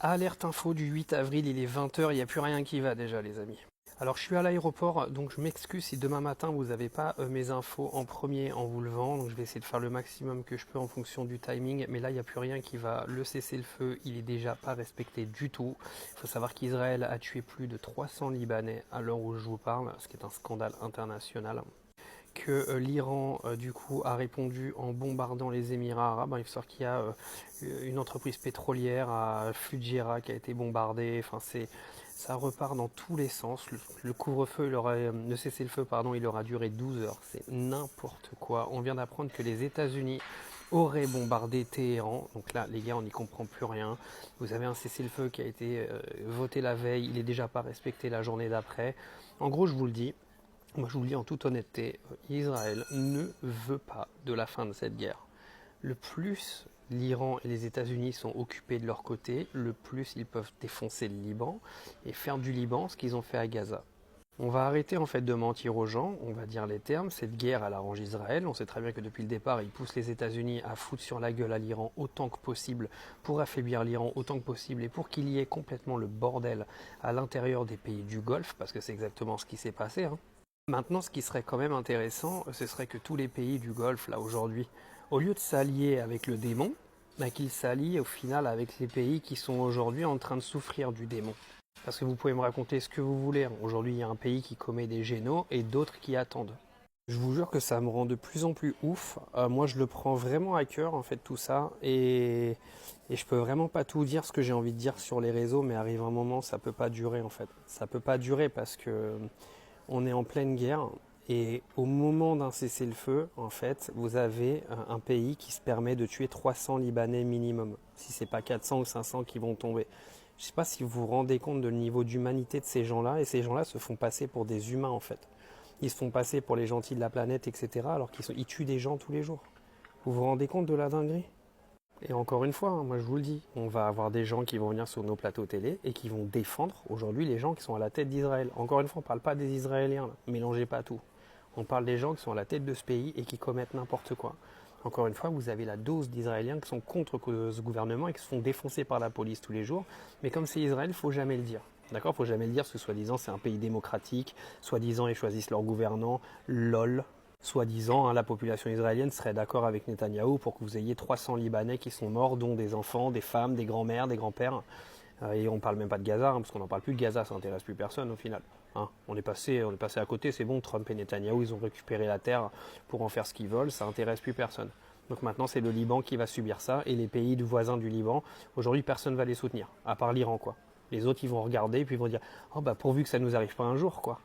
Alerte info du 8 avril, il est 20h, il n'y a plus rien qui va déjà les amis. Alors je suis à l'aéroport, donc je m'excuse si demain matin vous n'avez pas mes infos en premier en vous levant, donc je vais essayer de faire le maximum que je peux en fonction du timing, mais là il n'y a plus rien qui va. Le cessez-le-feu, il est déjà pas respecté du tout. Il faut savoir qu'Israël a tué plus de 300 Libanais à l'heure où je vous parle, ce qui est un scandale international. Que l'Iran du coup a répondu en bombardant les Émirats arabes. Il faut savoir qu'il y a une entreprise pétrolière à Fujairah qui a été bombardée. Enfin, ça repart dans tous les sens. Le couvre-feu, le cessez-le-feu, pardon, il aura duré 12 heures. C'est n'importe quoi. On vient d'apprendre que les États-Unis auraient bombardé Téhéran. Donc là, les gars, on n'y comprend plus rien. Vous avez un cessez-le-feu qui a été voté la veille. Il n'est déjà pas respecté la journée d'après. En gros, je vous le dis. Moi, je vous le dis en toute honnêteté, Israël ne veut pas de la fin de cette guerre. Le plus l'Iran et les États-Unis sont occupés de leur côté, le plus ils peuvent défoncer le Liban et faire du Liban ce qu'ils ont fait à Gaza. On va arrêter en fait de mentir aux gens, on va dire les termes. Cette guerre, elle arrange Israël. On sait très bien que depuis le départ, ils poussent les États-Unis à foutre sur la gueule à l'Iran autant que possible pour affaiblir l'Iran autant que possible et pour qu'il y ait complètement le bordel à l'intérieur des pays du Golfe, parce que c'est exactement ce qui s'est passé, hein. Maintenant, ce qui serait quand même intéressant, ce serait que tous les pays du Golfe, là, aujourd'hui, au lieu de s'allier avec le démon, bah, qu'ils s'allient au final avec les pays qui sont aujourd'hui en train de souffrir du démon. Parce que vous pouvez me raconter ce que vous voulez, hein. Aujourd'hui, il y a un pays qui commet des génos et d'autres qui attendent. Je vous jure que ça me rend de plus en plus ouf. Moi, je le prends vraiment à cœur, en fait, tout ça. Et je peux vraiment pas tout dire ce que j'ai envie de dire sur les réseaux, mais arrive un moment, ça peut pas durer, en fait. Ça peut pas durer parce que on est en pleine guerre et au moment d'un cessez-le-feu, en fait, vous avez un pays qui se permet de tuer 300 Libanais minimum, si c'est pas 400 ou 500 qui vont tomber. Je sais pas si vous vous rendez compte de le niveau d'humanité de ces gens-là, et ces gens-là se font passer pour des humains en fait. Ils se font passer pour les gentils de la planète, etc., alors ils tuent des gens tous les jours. Vous vous rendez compte de la dinguerie? Et encore une fois, hein, moi je vous le dis, on va avoir des gens qui vont venir sur nos plateaux télé et qui vont défendre aujourd'hui les gens qui sont à la tête d'Israël. Encore une fois, on ne parle pas des Israéliens, là. Mélangez pas tout. On parle des gens qui sont à la tête de ce pays et qui commettent n'importe quoi. Encore une fois, vous avez la dose d'Israéliens qui sont contre ce gouvernement et qui se font défoncer par la police tous les jours. Mais comme c'est Israël, il ne faut jamais le dire. D'accord? Il ne faut jamais le dire parce que soi-disant c'est un pays démocratique, soi-disant ils choisissent leur gouvernant, lol. Soi-disant, hein, la population israélienne serait d'accord avec Netanyahou pour que vous ayez 300 Libanais qui sont morts, dont des enfants, des femmes, des grands-mères, des grands-pères. Et on ne parle même pas de Gaza, hein, parce qu'on n'en parle plus de Gaza, ça n'intéresse plus personne au final. Hein. On est passé à côté, c'est bon, Trump et Netanyahou, ils ont récupéré la terre pour en faire ce qu'ils veulent, ça n'intéresse plus personne. Donc maintenant, c'est le Liban qui va subir ça, et les pays voisins du Liban, aujourd'hui, personne ne va les soutenir, à part l'Iran, quoi. Les autres, ils vont regarder, puis ils vont dire « Oh bah pourvu que ça nous arrive pas un jour, quoi ».